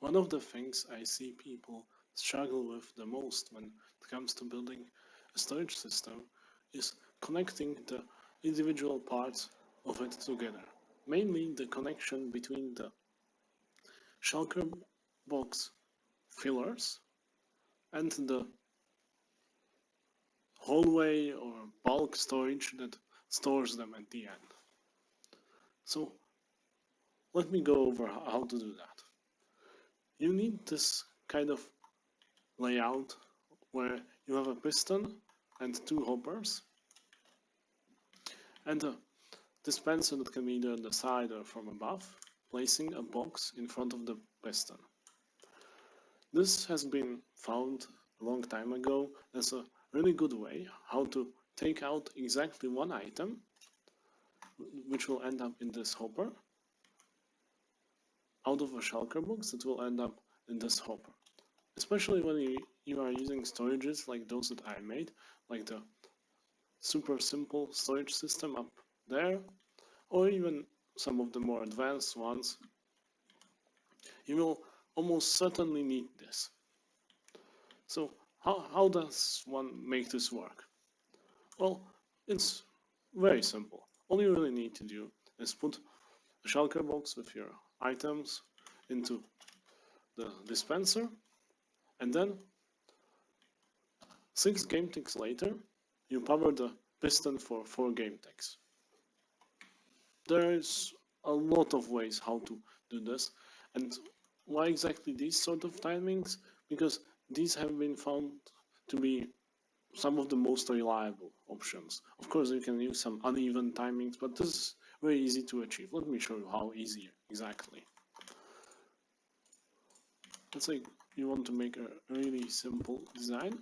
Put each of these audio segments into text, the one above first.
One of the things I see people struggle with the most when it comes to building a storage system is connecting the individual parts of it together. Mainly the connection between the shulker box fillers and the hallway or bulk storage that stores them at the end. So let me go over how to do that. You need this kind of layout where you have a piston and two hoppers and a dispenser that can be either on the side or from above, placing a box in front of the piston. This has been found a long time ago as a really good way how to take out exactly one item which will end up in this hopper out of a shulker box that will end up in this hopper. Especially when you are using storages like those that I made, like the super simple storage system up there, or even some of the more advanced ones, you will almost certainly need this. So how does one make this work? Well, it's very simple. All you really need to do is put a shulker box with your items into the dispenser, and then 6 game ticks later, you power the piston for 4 game ticks. There's a lot of ways how to do this, and why exactly these sort of timings? Because these have been found to be some of the most reliable options. Of course, you can use some uneven timings, but this is very easy to achieve. Let me show you how easy exactly. Let's say you want to make a really simple design.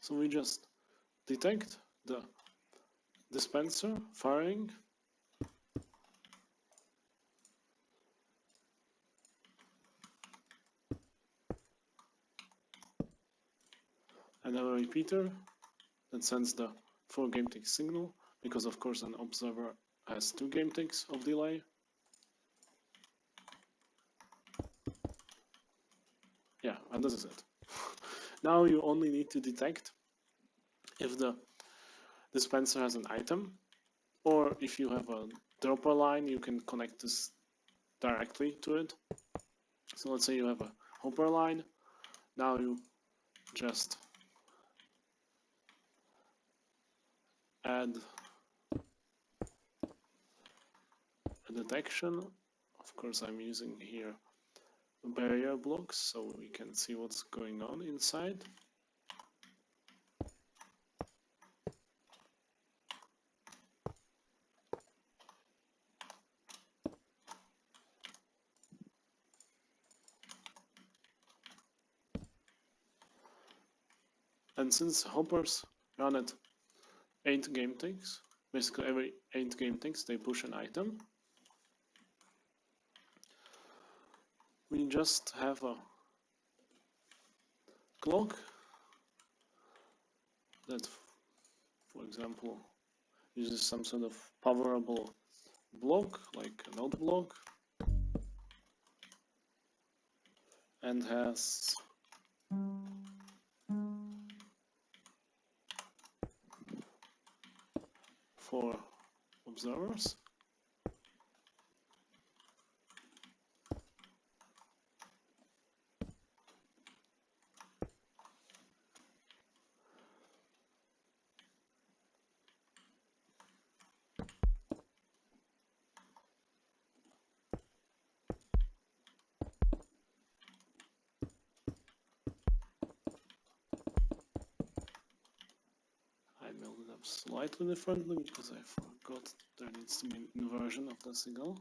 So we just detect the dispenser firing, and have a repeater that sends the 4 game tick signal, because of course an observer has 2 game ticks of delay. Yeah, and this is it. Now you only need to detect if the dispenser has an item, or if you have a dropper line, you can connect this directly to it. So let's say you have a hopper line. Now you just add a detection. Of course, I'm using here barrier blocks so we can see what's going on inside. And since hoppers run at 8 game ticks, basically every 8 game ticks they push an item, we just have a clock that, for example, uses some sort of powerable block, like a node block, and has four observers. I built it up slightly differently because I forgot there needs to be an inversion of the signal.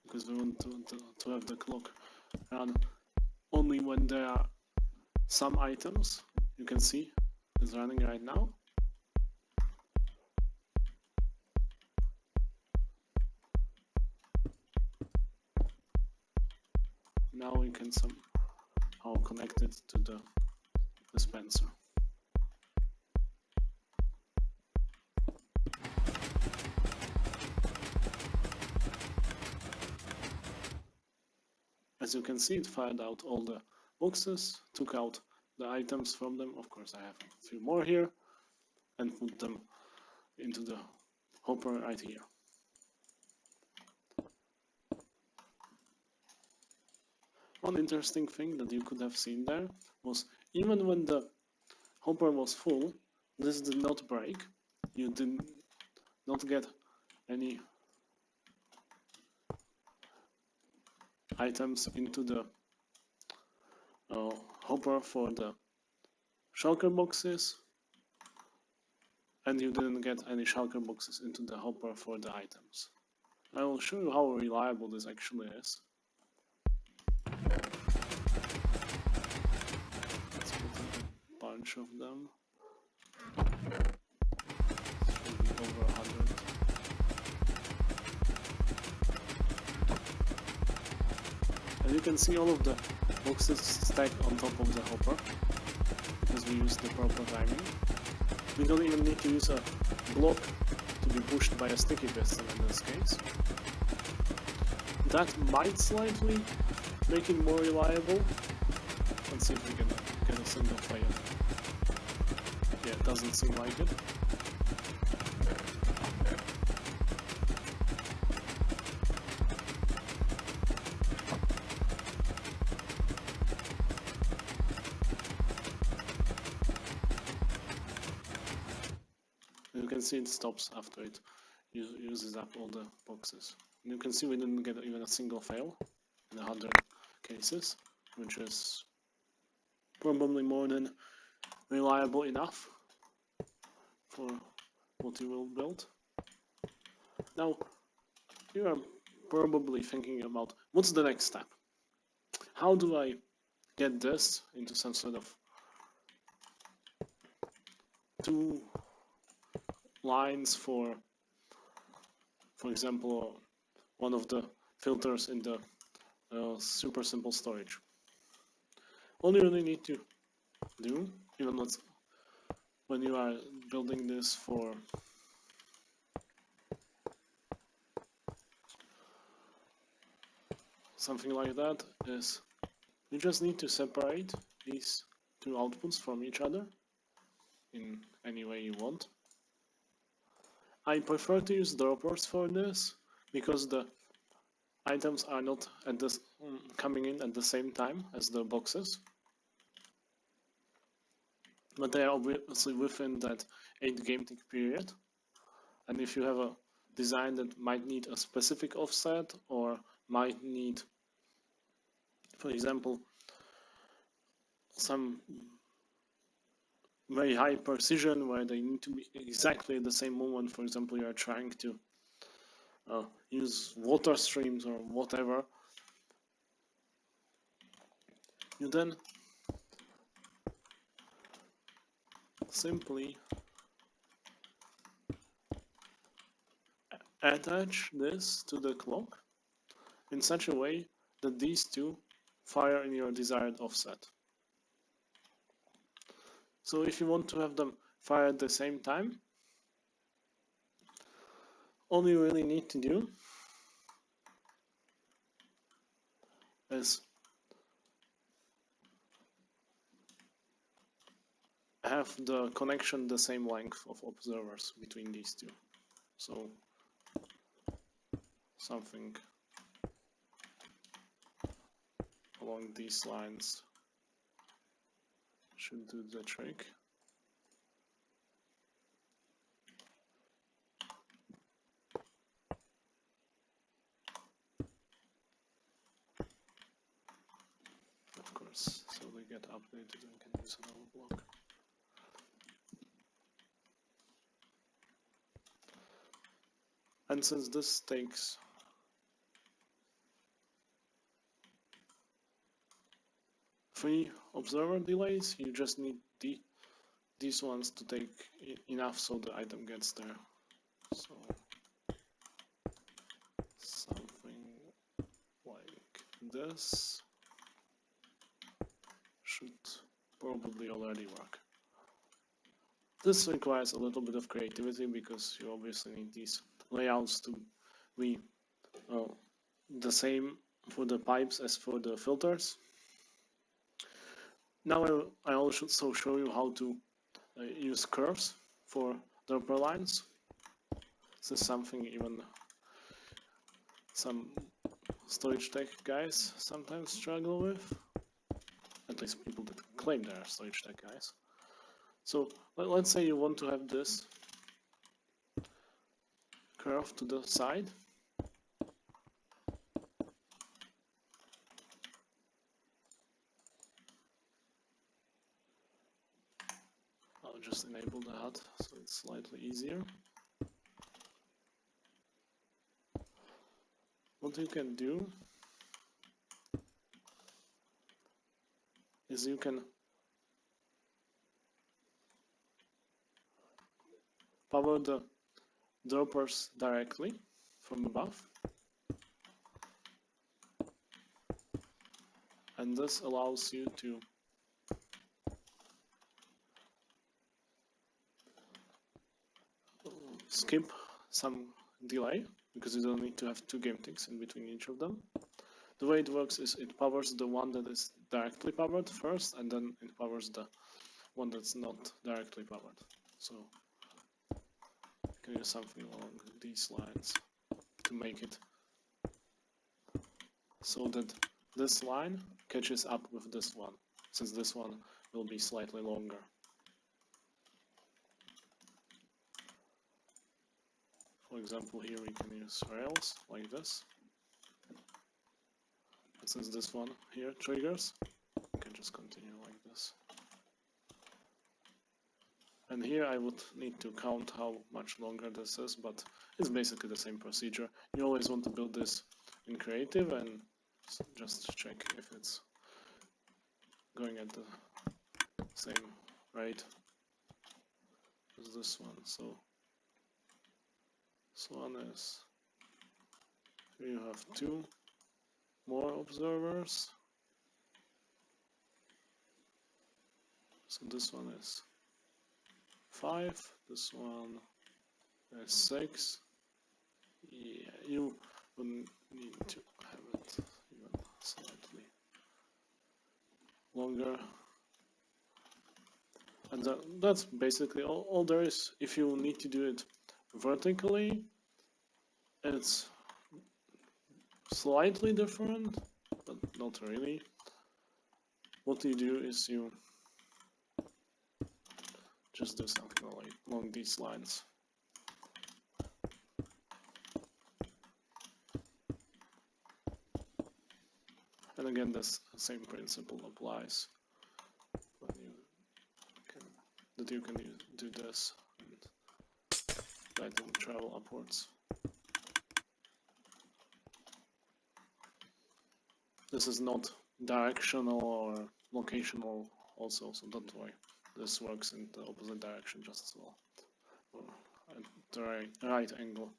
Because we want to have the clock run only when there are some items. You can see it's running right now. now we can somehow connect it to the dispenser. As you can see, it fired out all the boxes, took out the items from them. Of course, I have a few more here, and put them into the hopper right here. One interesting thing that you could have seen there was even when the hopper was full, this did not break. You did not get any items into the hopper for the shulker boxes, and you didn't get any shulker boxes into the hopper for the items. I will show you how reliable this actually is. Let's put in a bunch of them. It should be over 100. And you can see all of the boxes stacked on top of the hopper, because we use the proper timing. We don't even need to use a block to be pushed by a sticky piston in this case. That might slightly make it more reliable. Let's see if we can get a single fail. Yeah, it doesn't seem like it. You can see it stops after it uses up all the boxes. And you can see we didn't get even a single fail in 100 cases, which is probably more than reliable enough for what you will build. Now, you are probably thinking about what's the next step? How do I get this into some sort of two lines for example, one of the filters in the super simple storage? All you really need to do, even when you are building this for something like that, is you just need to separate these two outputs from each other in any way you want. I prefer to use droppers for this because the items are not at this coming in at the same time as the boxes, but they are obviously within that 8 game tick period. And if you have a design that might need a specific offset or might need, for example, some very high precision where they need to be exactly at the same moment, for example, you are trying to use water streams or whatever, you then simply attach this to the clock in such a way that these two fire in your desired offset. So if you want to have them fire at the same time, all you really need to do is have the connection the same length of observers between these two. So something along these lines should do the trick. Of course, so they get updated and can use another block. And since this takes three observer delays, you just need these ones to take enough so the item gets there. So something like this. probably already work. This requires a little bit of creativity because you obviously need these layouts to be the same for the pipes as for the filters. Now I also show you how to use curves for the upper lines. This is something even some storage tech guys sometimes struggle with. At least people that claim they are storage tech guys. So let's say you want to have this curve to the side. I'll just enable the HUD so it's slightly easier. What you can do is you can power the droppers directly from above, and this allows you to skip some delay because you don't need to have two game ticks in between each of them. The way it works is it powers the one that is directly powered first, and then it powers the one that's not directly powered. So you can use something along these lines to make it so that this line catches up with this one, since this one will be slightly longer. For example, here we can use rails like this. And since this one here triggers, we can just continue like this. And here I would need to count how much longer this is, but it's basically the same procedure. You always want to build this in creative and just check if it's going at the same rate as this one. So this one is, here you have two more observers. So this one is 5, this one is 6. Yeah, you would need to have it even slightly longer. And that's basically all there is. If you need to do it vertically, it's slightly different, but not really. What you do is you just do something like along these lines. And again, this same principle applies when you can do this and let them travel upwards. This is not directional or locational also, so don't worry. This works in the opposite direction just as well, or at the right angle.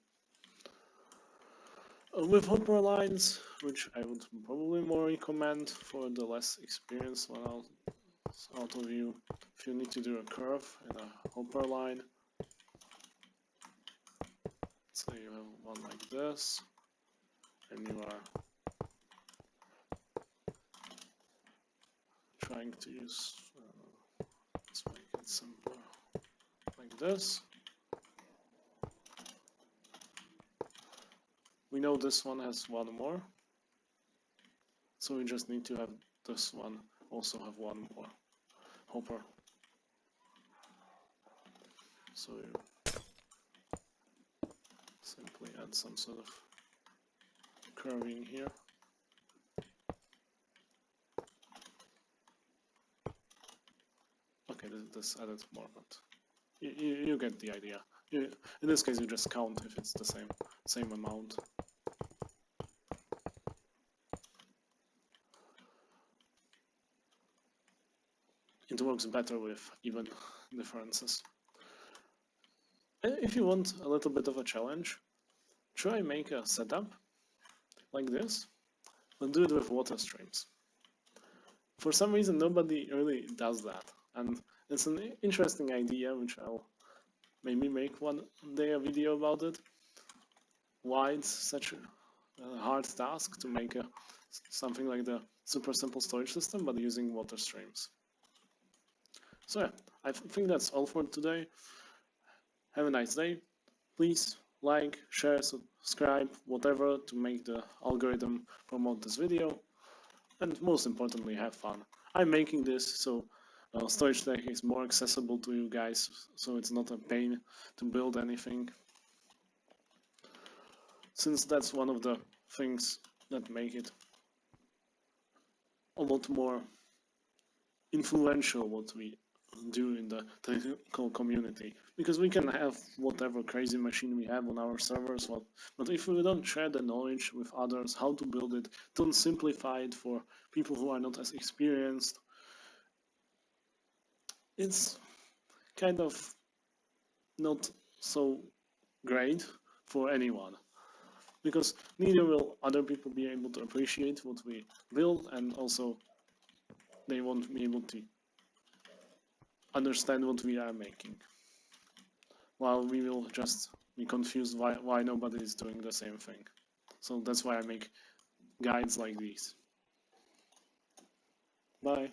With hopper lines, which I would probably more recommend for the less experienced one out of you, if you need to do a curve in a hopper line, say you have one like this, and you are trying to use, let's make it simpler, like this. We know this one has one more, so we just need to have this one also have one more hopper. So you simply add some sort of curving here. Okay, this added more, but you get the idea. In this case, you just count if it's the same amount. It works better with even differences. If you want a little bit of a challenge, try make a setup like this, but do it with water streams. For some reason, nobody really does that, and it's an interesting idea, which I'll maybe make one day a video about it. Why it's such a hard task to make something like the super simple storage system, but using water streams. So yeah, I think that's all for today. Have a nice day. Please like, share, subscribe, whatever to make the algorithm promote this video. And most importantly, have fun. I'm making this so storage tech is more accessible to you guys, so it's not a pain to build anything. Since that's one of the things that make it a lot more influential what we do in the technical community, because we can have whatever crazy machine we have on our servers, but if we don't share the knowledge with others how to build it, don't simplify it for people who are not as experienced, it's kind of not so great for anyone, because neither will other people be able to appreciate what we build, and also they won't be able to understand what we are making, while we will just be confused why nobody is doing the same thing. So that's why I make guides like these. Bye.